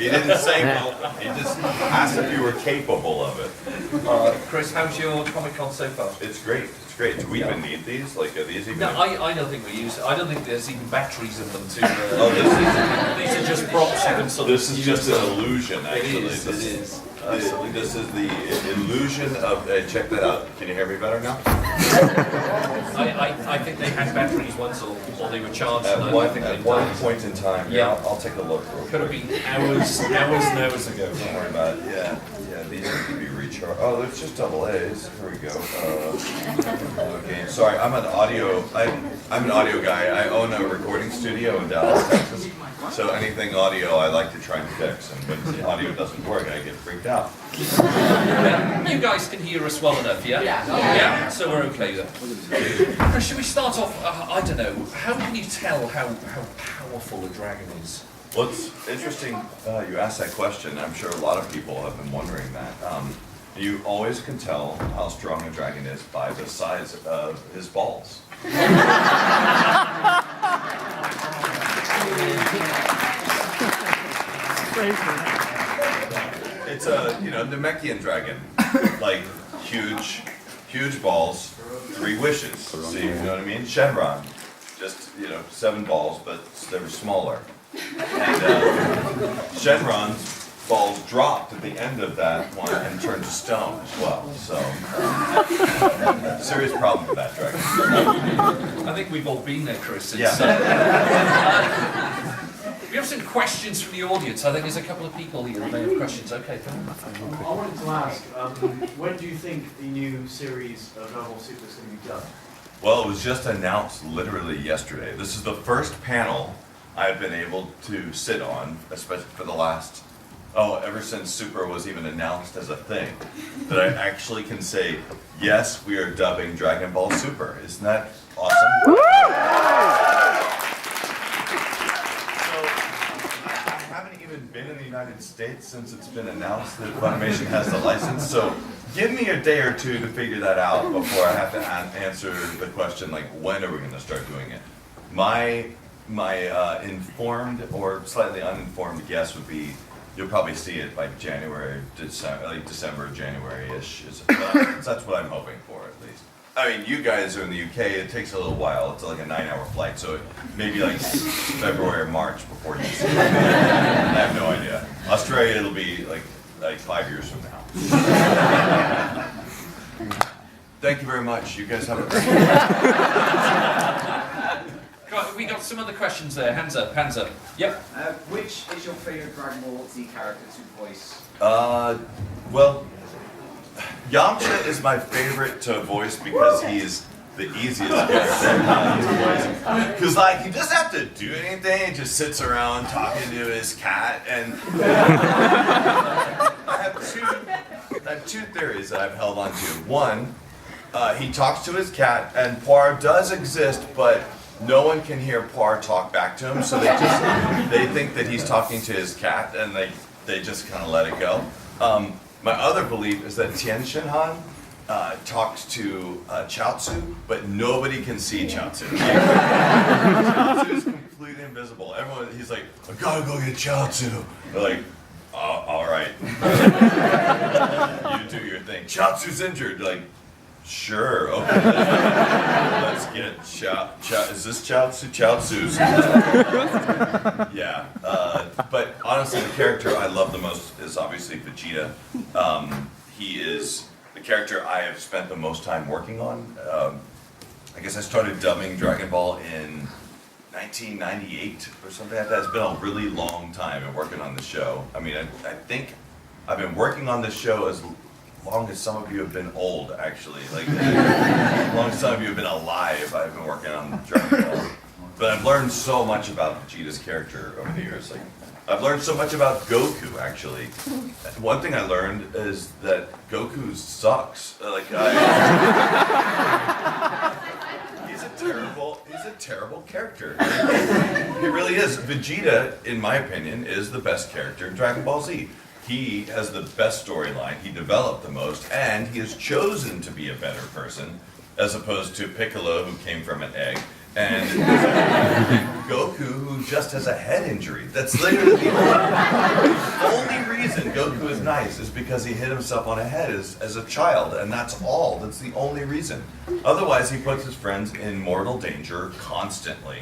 He didn't say welcome. He just asked if you were capable of it. Chris, how's your Comic-Con so far? It's great. It's great. Do we even need these? Like, are these even? No, I don't think we use it. I don't think there's even batteries in them to. These are just props you can sort of. This is just an illusion, actually. It is. This is the illusion of. Check that out. Can you hear me better now? I think they had batteries once, or they were charged. At one point in time. Yeah, I'll take a look. Could have been hours and hours ago. Don't worry about it. Yeah. These need to be recharged. Oh, there's just double A's. Here we go. Okay, sorry. I'm an audio guy. I own a recording studio in Dallas, Texas. So anything audio, I like to try and fix. And when the audio doesn't work, I get freaked out. You guys can hear us well enough, yeah? Yeah. So we're okay then. Should we start off? I don't know. How can you tell how powerful a dragon is? Well, it's interesting you asked that question. I'm sure a lot of people have been wondering that. You always can tell how strong a dragon is by the size of his balls. It's a Namekian dragon, like huge balls, 3 wishes. See, you know what I mean? Shenron, just 7 balls, but they were smaller. And Shenron's balls dropped at the end of that one and turned to stone as well. So, serious problem with that dragon. I think we've all been there, Chris. Yeah. We have some questions from the audience. I think there's a couple of people here who may have questions. Okay, I wanted to ask, when do you think the new series of Dragon Ball Super is going to be done? Well, it was just announced literally yesterday. This is the first panel I've been able to sit on, especially for the last, ever since Super was even announced as a thing, that I actually can say, yes, we are dubbing Dragon Ball Super. Isn't that awesome? I haven't even been in the United States since it's been announced that Funimation has the license, so give me a day or two to figure that out before I have to answer the question, like, when are we going to start doing it? My informed or slightly uninformed guess would be you'll probably see it by December, January-ish. That's what I'm hoping for, at least. I mean, you guys are in the UK, it takes a little while. It's like a 9-hour flight, so maybe like February or March before you see it. I have no idea. Australia, it'll be like 5 years from now. Thank you very much. You guys have a great day. We got some other questions there. Hands up. Yep. Which is your favorite Dragon Ball Z character to voice? Well, Yamcha is my favorite to voice because he is the easiest character to voice. Because he doesn't have to do anything. He just sits around talking to his cat. And I have two theories that I've held on to. One, he talks to his cat, and Poir does exist, but no one can hear Poir talk back to him, so they think that he's talking to his cat, and they just kind of let it go. My other belief is that Tien Shin Han talks to Chaozu, but nobody can see Chaozu. Chaozu is completely invisible. He's like, I gotta go get Chaozu. They're like, all right. You do your thing. Chaozu's injured. Like, sure, okay. Let's get is this Chaozu's? Yeah. But honestly, the character I love the most is obviously Vegeta. He is the character I have spent the most time working on. I guess I started dubbing Dragon Ball in 1998 or something like that. It's been a really long time and working on the show. I mean, I think I've been working on this show as long as some of you have been old, actually. Like, as long as some of you have been alive, I've been working on Dragon Ball. But I've learned so much about Vegeta's character over the years. Like, I've learned so much about Goku, actually. One thing I learned is that Goku sucks. He's a terrible character. He really is. Vegeta, in my opinion, is the best character in Dragon Ball Z. He has the best storyline, he developed the most, and he has chosen to be a better person, as opposed to Piccolo, who came from an egg, and Goku, who just has a head injury. That's literally the only Goku is nice is because he hit himself on the head as a child, and that's all. That's the only reason. Otherwise, he puts his friends in mortal danger constantly,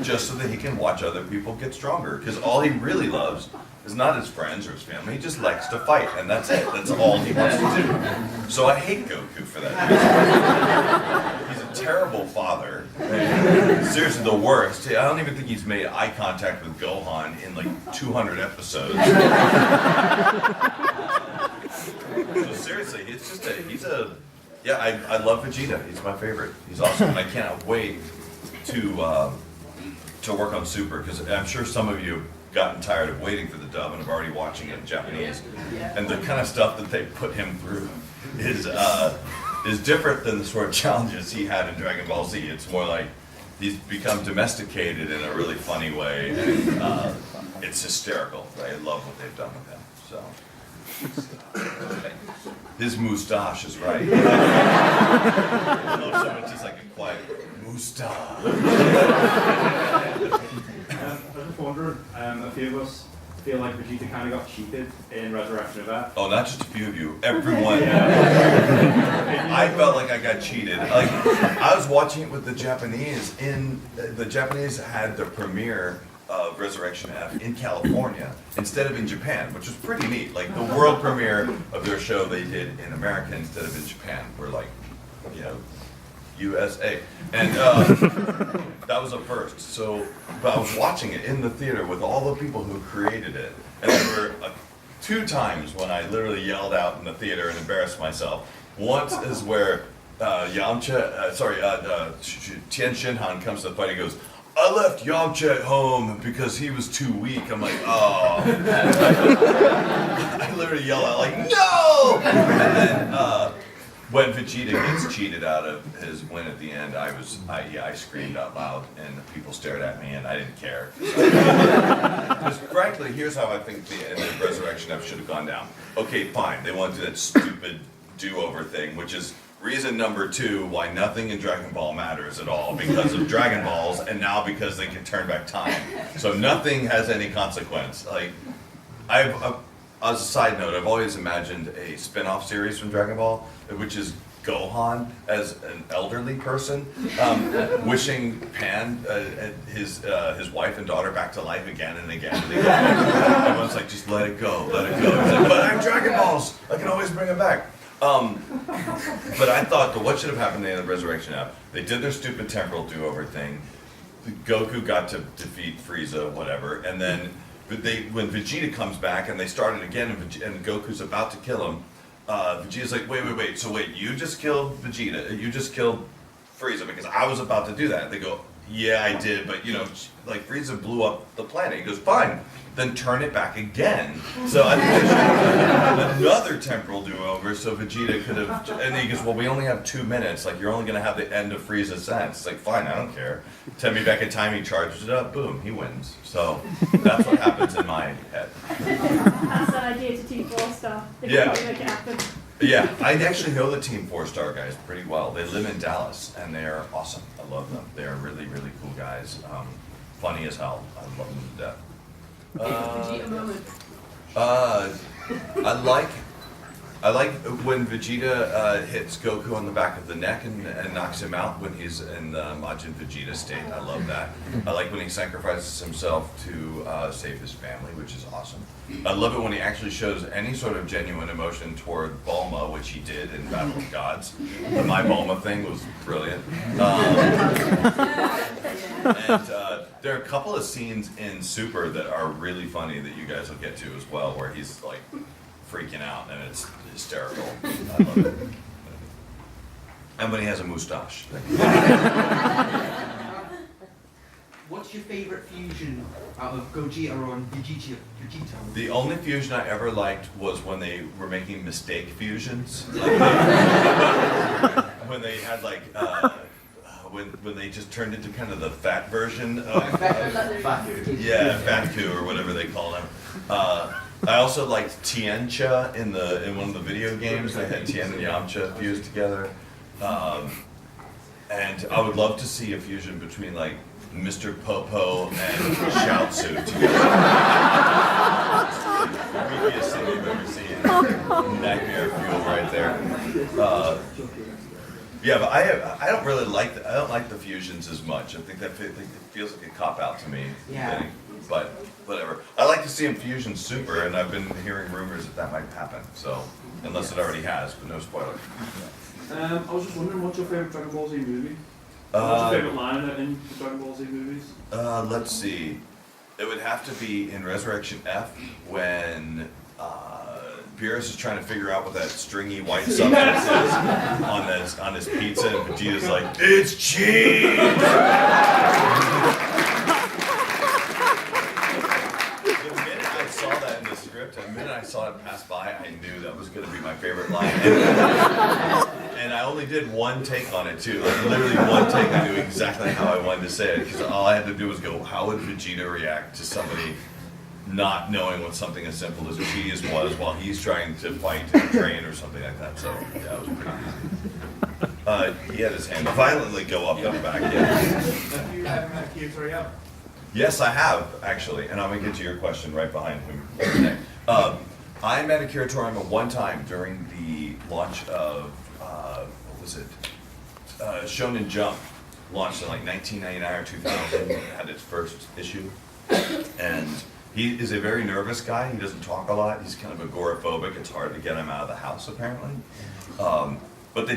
just so that he can watch other people get stronger. Because all he really loves is not his friends or his family. He just likes to fight, and that's it. That's all he wants to do. So I hate Goku for that reason. He's a terrible father. Seriously, the worst. I don't even think he's made eye contact with Gohan in like 200 episodes. So seriously, it's just yeah, I love Vegeta. He's my favorite. He's awesome, and I cannot wait to work on Super, because I'm sure some of you have gotten tired of waiting for the dub and are already watching it in Japanese. And the kind of stuff that they put him through is different than the sort of challenges he had in Dragon Ball Z. It's more like he's become domesticated in a really funny way, and it's hysterical. I love what they've done with him. So. His moustache is right. I love someone just like a quiet moustache. I just wondered, a few of us feel like Vegeta kind of got cheated in Resurrection of F. Oh, not just a few of you. Everyone. I felt like I got cheated. Like I was watching it with the Japanese. The Japanese had the premiere of Resurrection F in California instead of in Japan, which was pretty neat. Like the world premiere of their show they did in America instead of in Japan. We're like, USA. And that was a first. So, but I was watching it in the theater with all the people who created it. And there were 2 times when I literally yelled out in the theater and embarrassed myself. Once is where Tien Shinhan comes to the fight and goes, I left Yamcha at home because he was too weak. I'm like, oh. I literally yell out like, no! And then when Vegeta gets cheated out of his win at the end, I screamed out loud, and people stared at me, and I didn't care. Because frankly, here's how I think the end of Resurrection F should have gone down. Okay, fine. They want to do that stupid do-over thing, which is reason number 2 why nothing in Dragon Ball matters at all, because of Dragon Balls, and now because they can turn back time. So nothing has any consequence. Like, as a side note, I've always imagined a spin-off series from Dragon Ball, which is Gohan as an elderly person, wishing Pan, his wife and daughter, back to life again and again and again. Everyone's like, just let it go, let it go. He's like, but I'm Dragon Balls, I can always bring them back. But I thought that what should have happened at the end of Resurrection F, they did their stupid temporal do-over thing, Goku got to defeat Frieza, whatever, and then when Vegeta comes back and they start it again and Goku's about to kill him, Vegeta's like, wait, so you just killed Vegeta, you just killed Frieza, because I was about to do that. They go, yeah, I did, but like Frieza blew up the planet. He goes, fine, then turn it back again. So I think they should have another temporal do-over so Vegeta could have, and he goes, well, we only have 2 minutes, like you're only going to have the end of Frieza's sentence. It's like, fine, I don't care. Send me back in time, he charges it up, boom, he wins. So that's what happens in my head. That's an idea to Team 4-Star. They can probably make it happen. Yeah, I actually know the Team 4-Star guys pretty well. They live in Dallas, and they are awesome. I love them. They are really, really cool guys. Funny as hell. I love them to death. Vegeta moment. I like when Vegeta hits Goku on the back of the neck and knocks him out when he's in the Majin Vegeta state. I love that. I like when he sacrifices himself to save his family, which is awesome. I love it when he actually shows any sort of genuine emotion toward Bulma, which he did in Battle of Gods. The My Bulma thing was brilliant. And there are a couple of scenes in Super that are really funny that you guys will get to as well, where he's like freaking out and it's hysterical. I love it. And when he has a moustache. What's your favorite fusion out of Gogeta or Vegeta? The only fusion I ever liked was when they were making mistake fusions. When they had like, when they just turned into kind of the fat version of Fatku or whatever they call him. I also liked Tiancha in one of the video games. They had Tien and Yamcha fused together. And I would love to see a fusion between like Mr. Popo and Shiaotsu together. It would be Yeah, but I don't really like I don't like the fusions as much. I think it feels like a cop out to me. Yeah. But whatever. I like to see him fusion super, and I've been hearing rumors that might happen. So unless it already has, but no spoiler. I was just wondering, what's your favorite Dragon Ball Z movie? What's your favorite line in the Dragon Ball Z movies? Let's see. It would have to be in Resurrection F when Beerus is trying to figure out what that stringy white substance is on his pizza, and Vegeta's like, "It's cheese." The minute I saw that in the script, and the minute I saw it pass by, I knew that was going to be my favorite line. And I only did one take on it too, like literally one take. I knew exactly how I wanted to say it because all I had to do was go, "How would Vegeta react to somebody not knowing what something as simple as cheese was while he's trying to fight and train or something like that?" So yeah, it was pretty easy. He had his hand violently go up in the back. Yeah. Have you ever met Kyoto? Yes, I have actually, and I'm gonna get to your question right behind him. I met Akira Toriyama one time during the launch of what was it? Shonen Jump launched in like 1999 or 2000. It had its first issue, and he is a very nervous guy. He doesn't talk a lot. He's kind of agoraphobic. It's hard to get him out of the house apparently. But they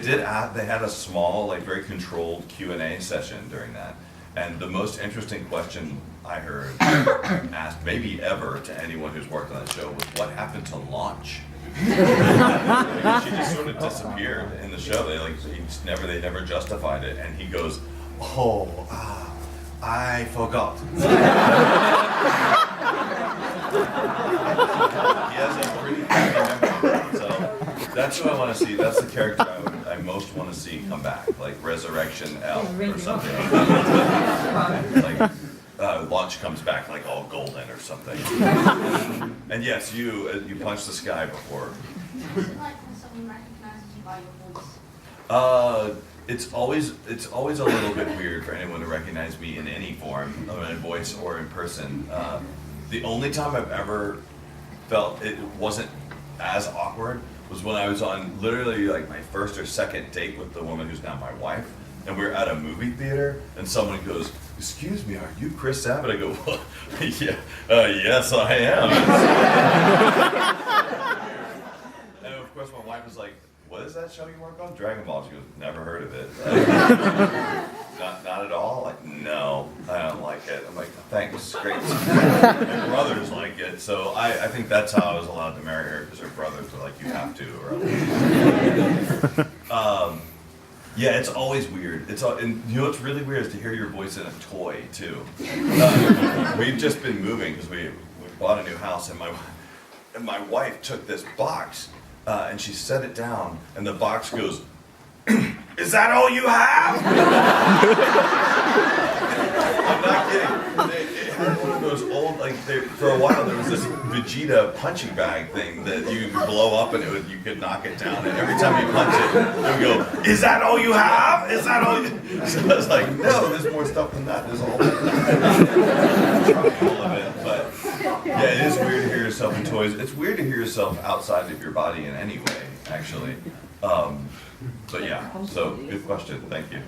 had a small, like very controlled Q&A session during that. And the most interesting question I heard asked maybe ever to anyone who's worked on that show was, what happened to launch? She just sort of disappeared in the show. They never justified it. And he goes, I forgot. He has a pretty happy memory. So that's who I want to see. That's the character I most want to see come back, like Resurrection L or something. Like Launch comes back like all golden or something. And yes, you punched the sky before. What's it like when someone recognizes you by your voice? It's always a little bit weird for anyone to recognize me in any form, in voice or in person. The only time I've ever felt it wasn't as awkward was when I was on literally like my first or second date with the woman who's now my wife, and we're at a movie theater, and someone goes, "Excuse me, are you Chris Sabat?" I go, "What?" Yeah, yes I am. And of course my wife was like, "What is that show you work on?" "Dragon Ball." She goes, "Never heard of it." Not at all? Like, "No, I don't like it." I'm like, "Thanks, great." My brothers like it, so I think that's how I was allowed to marry her, because her brothers were like, "You have to," or else. Yeah, it's always weird. And you know what's really weird is to hear your voice in a toy too. We've just been moving because we bought a new house, and my wife took this box and she set it down, and the box goes, "Is that all you have?" I'm not kidding. It had one of those old, like, for a while there was this Vegeta punching bag thing that you could blow up and you could knock it down, and every time you punch it, it would go, "Is that all you have? Is that all you..." So I was like, "No, there's more stuff than that. There's a whole of it." But yeah, it is weird to hear yourself in toys. It's weird to hear yourself outside of your body in any way, actually. But yeah, so good question. Thank you.